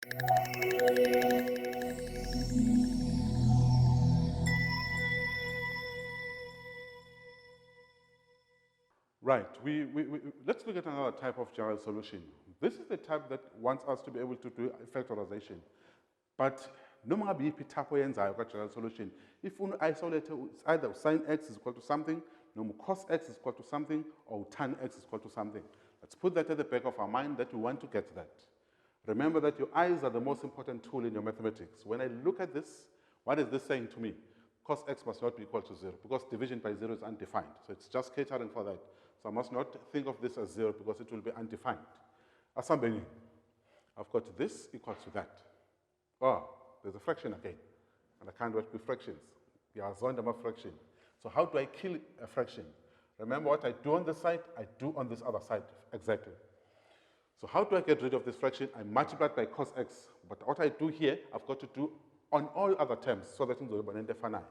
Right, let's look at another type of general solution. This is the type that wants us to be able to do factorization. But noma ngabe iphi type oyenzayo ka-general solution, if you isolate, it's either sin x is equal to something, noma cos x is equal to something, or tan x is equal to something. Let's put that at the back of our mind that we want to get that. Remember that your eyes are the most important tool in your mathematics. When I look at this, what is this saying to me? Cos x must not be equal to 0 because division by 0 is undefined. So it's just catering for that. So I must not think of this as 0 because it will be undefined. Asambeni, I've got this equals to that. Oh, there's a fraction again. And I can't work with fractions. Yeah, Zonderma fraction. So how do I kill a fraction? Remember what I do on this side, I do on this other side exactly. So how do I get rid of this fraction? I multiply it by cos x. But what I do here, I've got to do on all other terms so that it's finite.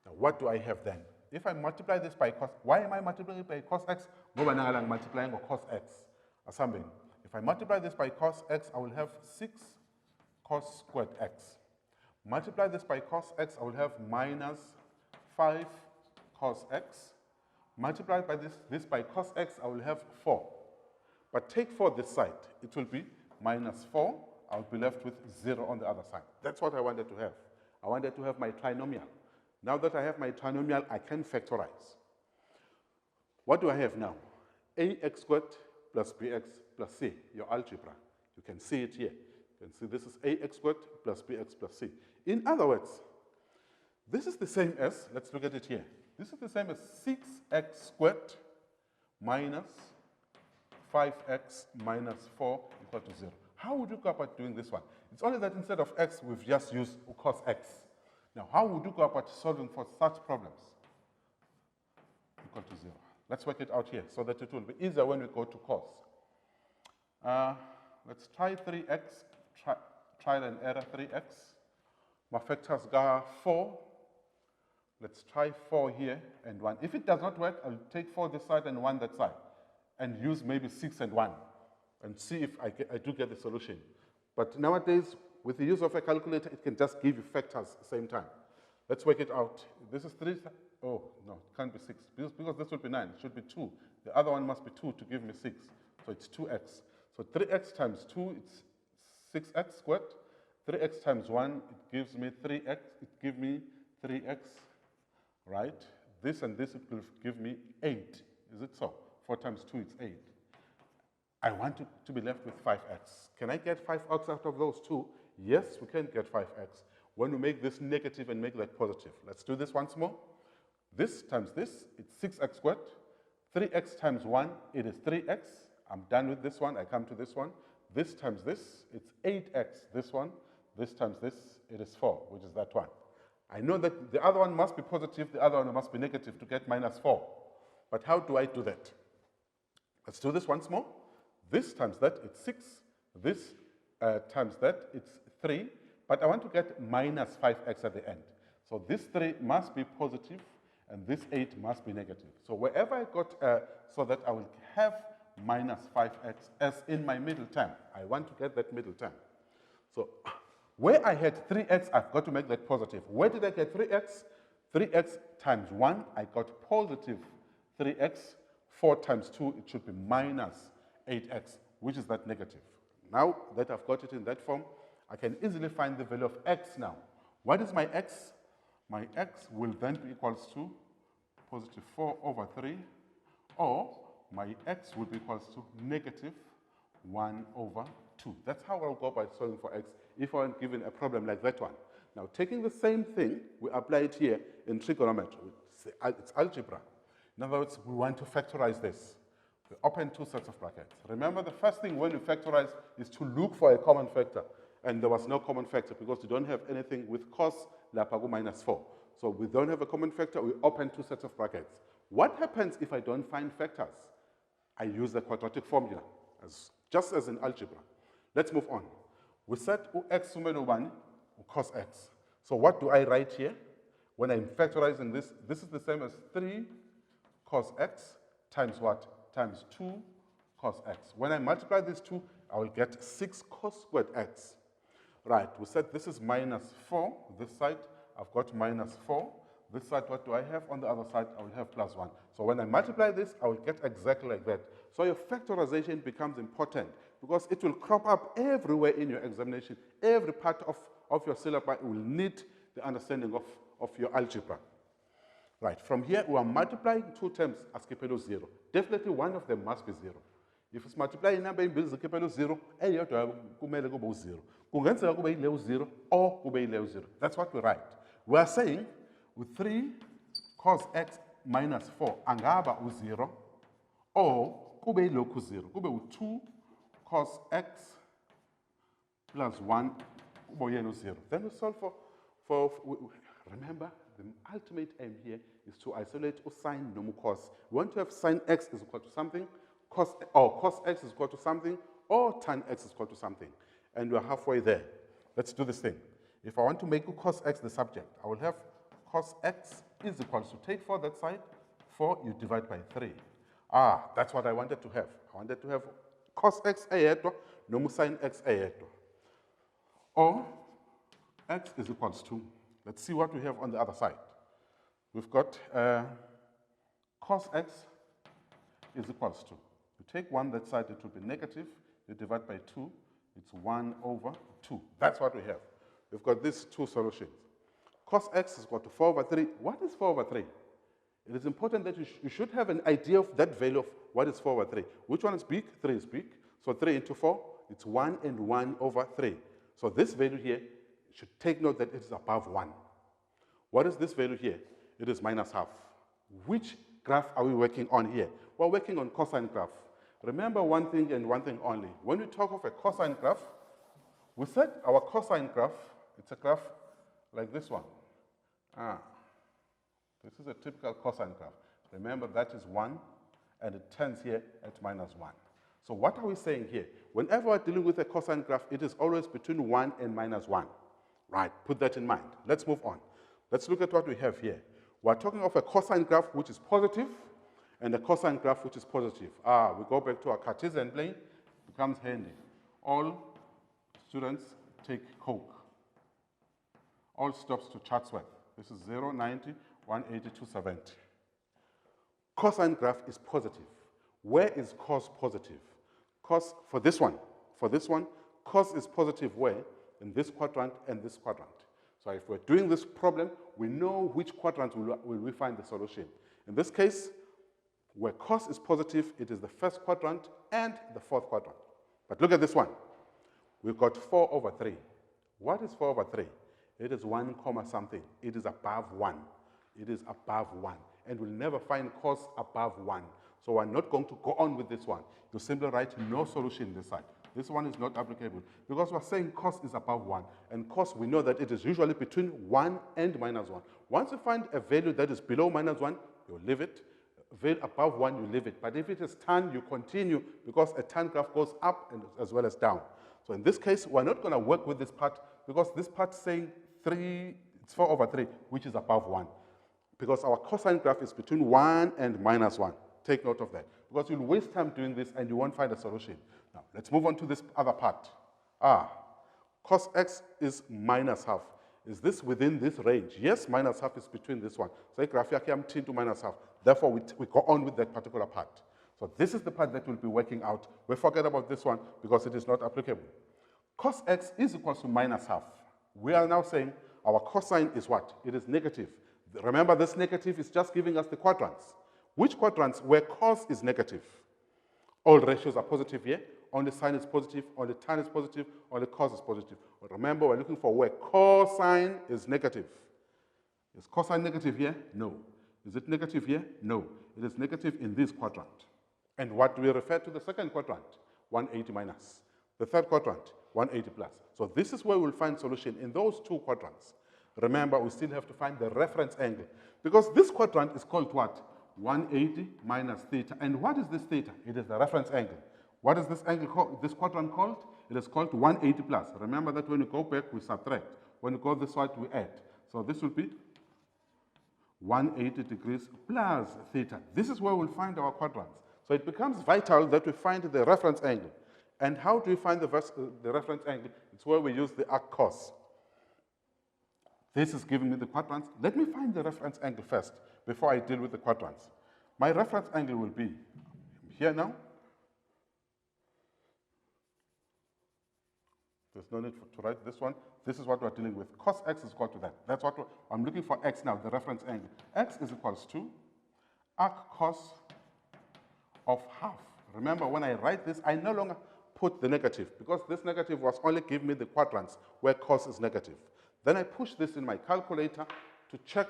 Now what do I have then? If I multiply this by cos, why am I multiplying it by cos x? I'm multiplying by cos x. If I multiply this by cos x, I will have 6 cos squared x. Multiply this by cos x, I will have minus 5 cos x. Multiply by this by cos x, I will have 4. But take 4 this side, it will be minus 4. I'll be left with 0 on the other side. That's what I wanted to have. I wanted to have my trinomial. Now that I have my trinomial, I can factorize. What do I have now? Ax squared plus bx plus c, your algebra. You can see it here. You can see this is ax squared plus bx plus c. In other words, this is the same as, let's look at it here. This is the same as 6x squared minus 5x minus 4 equal to 0. How would you go about doing this one? It's only that instead of x, we've just used cos x. Now, how would you go about solving for such problems? Equal to 0. Let's work it out here so that it will be easier when we go to cos. Let's try 3x, trial and error 3x. My factors are 4. Let's try 4 here and 1. If it does not work, I'll take 4 this side and 1 that side and use maybe 6 and 1 and see if I do get the solution. But nowadays, with the use of a calculator, it can just give you factors at the same time. Let's work it out. This is 3. Oh, no, it can't be 6. Because this will be 9. It should be 2. The other one must be 2 to give me 6. So it's 2x. So 3x times 2, it's 6x squared. 3x times 1, it gives me 3x. It gives me 3x, right? This and this, it will give me 8. Is it so? 4 times 2, it's 8. I want to be left with 5x. Can I get 5x out of those two? Yes, we can get 5x. When we make this negative and make that positive. Let's do this once more. This times this, it's 6x squared. 3x times 1, it is 3x. I'm done with this one. I come to this one. This times this, it's 8x, this one. This times this, it is 4, which is that one. I know that the other one must be positive, the other one must be negative to get minus 4. But how do I do that? Let's do this once more. This times that, it's 6. This times that, it's 3. But I want to get minus 5x at the end. So this 3 must be positive, and this 8 must be negative. So wherever I got, so that I will have minus 5x as in my middle term. I want to get that middle term. So where I had 3x, I've got to make that positive. Where did I get 3x? 3x times 1, I got positive 3x. 4 times 2, it should be minus 8x, which is that negative. Now that I've got it in that form, I can easily find the value of x now. What is my x? My x will then be equals to positive 4 over 3, or my x will be equals to negative 1 over 2. That's how I'll go by solving for x if I'm given a problem like that one. Now, taking the same thing, we apply it here in trigonometry. It's algebra. In other words, we want to factorize this. We open 2 sets of brackets. Remember, the first thing when you factorize is to look for a common factor. And there was no common factor because we don't have anything with cos lapago minus 4. So we don't have a common factor, we open 2 sets of brackets. What happens if I don't find factors? I use the quadratic formula, just as in algebra. Let's move on. We said x sumelo 1 cos x. So what do I write here? When I'm factorizing this, this is the same as 3 cos x times what? Times 2 cos x. When I multiply these two, I will get 6 cos squared x. Right, we said this is minus 4. This side, I've got minus 4. This side, what do I have? On the other side, I will have plus 1. So when I multiply this, I will get exactly like that. So your factorization becomes important because it will crop up everywhere in your examination. Every part of your syllabus will need the understanding of your algebra. Right, from here, we are multiplying two terms as equal 0. Definitely one of them must be 0. If it's multiplying number in bills equal 0, eyodwa kumele kube 0. Kungenzeka kube ile 0 or kube ile 0. That's what we write. We are saying with 3 cos x minus 4 angaba 0 or kube ilokhu 0. Kube 2 cos x plus 1 kube yellow 0. Then we solve remember, the ultimate aim here is to isolate sine noma cos. We want to have sine x is equal to something, cos x is equal to something, or tan x is equal to something. And we're halfway there. Let's do this thing. If I want to make cos x the subject, I will have cos x is equal to, take 4 that side, 4 you divide by 3. That's what I wanted to have. I wanted to have cos x ayedwa noma sine x ayedwa. Or x is equals to, let's see what we have on the other side. We've got cos x is equals to, you take 1 that side, it will be negative, you divide by 2, it's 1 over 2. That's what we have. We've got these two solutions. Cos x is equal to 4 over 3. What is 4 over 3? It is important that you should have an idea of that value of what is 4 over 3. Which one is big? 3 is big. So 3 into 4, it's 1 and 1 over 3. So this value here, you should take note that it is above 1. What is this value here? It is minus half. Which graph are we working on here? We're working on cosine graph. Remember one thing and one thing only. When we talk of a cosine graph, we said our cosine graph, it's a graph like this one. This is a typical cosine graph. Remember that is 1 and it turns here at minus 1. So what are we saying here? Whenever we're dealing with a cosine graph, it is always between 1 and minus 1. Right, put that in mind. Let's move on. Let's look at what we have here. We're talking of a cosine graph which is positive and a cosine graph which is positive. We go back to our Cartesian plane, becomes handy. All students take Coke. All stops to Chatsworth. This is 0, 90, 180, 270. Cosine graph is positive. Where is cos positive? Cos, for this one, cos is positive where? In this quadrant and this quadrant. So if we're doing this problem, we know which quadrant will we find the solution. In this case, where cos is positive, it is the first quadrant and the fourth quadrant. But look at this one. We've got 4 over 3. What is 4 over 3? It is 1 comma something. It is above 1. It is above 1. And we'll never find cos above 1. So we're not going to go on with this one. You simply write no solution this side. This one is not applicable because we're saying cos is above 1. And cos, we know that it is usually between 1 and minus 1. Once you find a value that is below minus 1, you leave it. Value above 1, you leave it. But if it is tan, you continue because a tan graph goes up and as well as down. So in this case, we're not going to work with this part because this part is saying 3, it's 4 over 3, which is above 1. Because our cosine graph is between 1 and minus 1. Take note of that. Because you'll waste time doing this and you won't find a solution. Now, let's move on to this other part. Cos x is minus half. Is this within this range? Yes, minus half is between this one. So graph here to minus half. Therefore, we go on with that particular part. So this is the part that we'll be working out. We forget about this one because it is not applicable. Cos x is equal to minus half. We are now saying our cosine is what? It is negative. Remember, this negative is just giving us the quadrants. Which quadrants? Where cos is negative. All ratios are positive here. Only sine is positive, only tan is positive, only cos is positive. But remember, we're looking for where cosine is negative. Is cosine negative here? No. Is it negative here? No. It is negative in this quadrant. And what do we refer to the second quadrant? 180 minus. The third quadrant, 180 plus. So this is where we'll find solution in those two quadrants. Remember, we still have to find the reference angle. Because this quadrant is called what? 180 minus theta. And what is this theta? It is the reference angle. What is this angle called, this quadrant called? It is called 180 plus. Remember that when you go back, we subtract. When you go this side, we add. So this will be 180 degrees plus theta. This is where we'll find our quadrants. So it becomes vital that we find the reference angle. And how do we find the reference angle? It's where we use the arc cos. This is giving me the quadrants. Let me find the reference angle first before I deal with the quadrants. My reference angle will be here now. There's no need to write this one. This is what we're dealing with. Cos x is equal to that. That's what I'm looking for x now, the reference angle. X is equals to arc cos of half. Remember, when I write this, I no longer put the negative because this negative was only giving me the quadrants where cos is negative. Then I push this in my calculator to check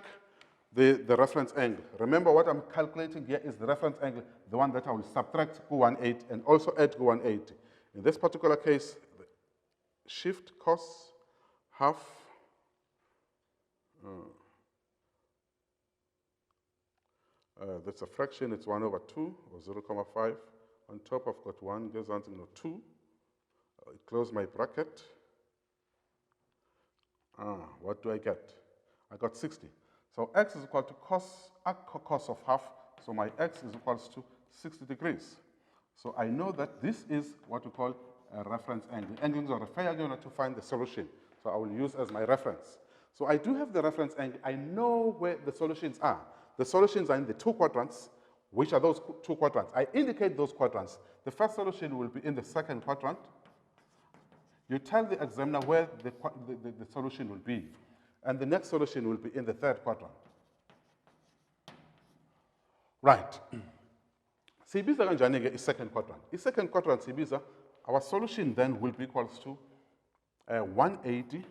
the reference angle. Remember, what I'm calculating here is the reference angle, the one that I will subtract 180 and also add 180. In this particular case, shift cos half that's a fraction, it's 1 over 2 or 0.5. On top I've got 1, goes on to 2. Close my bracket. What do I get? I got 60. So x is equal to cos of half, so my x is equals to 60 degrees. So I know that this is what we call a reference angle. Angles are a fair unit to find the solution. So I will use as my reference. So I do have the reference angle. I know where the solutions are. The solutions are in the two quadrants. Which are those two quadrants? I indicate those quadrants. The first solution will be in the second quadrant. You tell the examiner where the solution will be. And the next solution will be in the third quadrant. Right. Sibiza kanjani is second quadrant. In second quadrant, Sibiza, our solution then will be equals to 180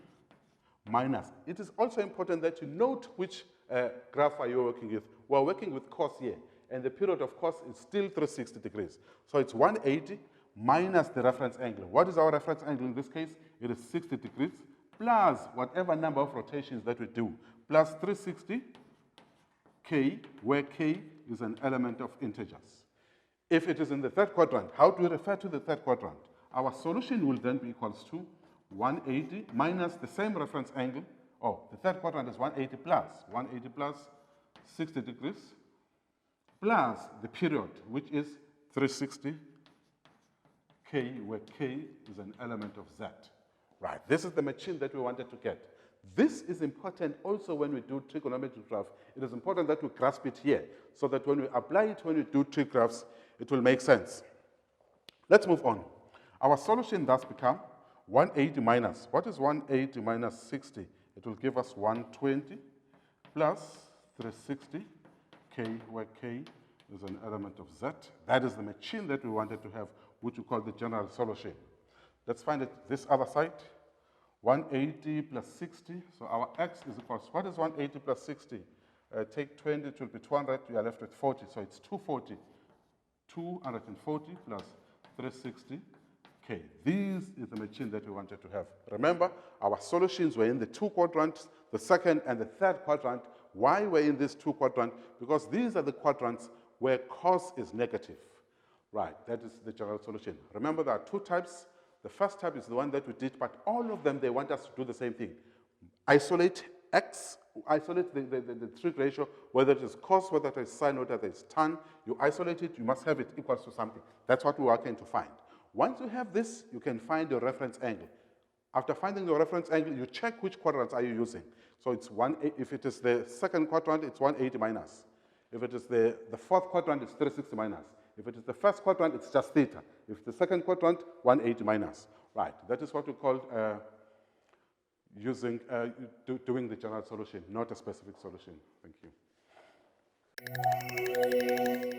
minus. It is also important that you note which graph are you working with. We're working with cos here, and the period of cos is still 360 degrees. So it's 180 minus the reference angle. What is our reference angle in this case? It is 60 degrees plus whatever number of rotations that we do, plus 360 k, where k is an element of integers. If it is in the third quadrant, how do we refer to the third quadrant? Our solution will then be equals to 180 minus the same reference angle. Oh, the third quadrant is 180 plus 60 degrees, plus the period, which is 360 k, where k is an element of z. Right, this is the machine that we wanted to get. This is important also when we do trigonometry graph. It is important that we grasp it here, so that when we apply it, when we do trig graphs, it will make sense. Let's move on. Our solution thus become 180 minus. What is 180 minus 60? It will give us 120 plus 360 k, where k is an element of z. That is the machine that we wanted to have, which we call the general solution. Let's find it this other side. 180 plus 60. So our x is equals, what is 180 plus 60? Take 20, it will be 200. You are left with 40. So it's 240. 240 plus 360 k. This is the machine that we wanted to have. Remember, our solutions were in the two quadrants, the second and the third quadrant. Why were in these two quadrants? Because these are the quadrants where cos is negative. Right, that is the general solution. Remember, there are two types. The first type is the one that we did, but all of them, they want us to do the same thing. Isolate x, isolate the trig ratio, whether it is cos, whether it is sine, whether it is tan. You isolate it, you must have it equals to something. That's what we are going to find. Once you have this, you can find your reference angle. After finding your reference angle, you check which quadrants are you using. So it's if it is the second quadrant, it's 180 minus. If it is the fourth quadrant, it's 360 minus. If it is the first quadrant, it's just theta. If the second quadrant, 180 minus. Right, that is what we call doing the general solution, not a specific solution. Thank you.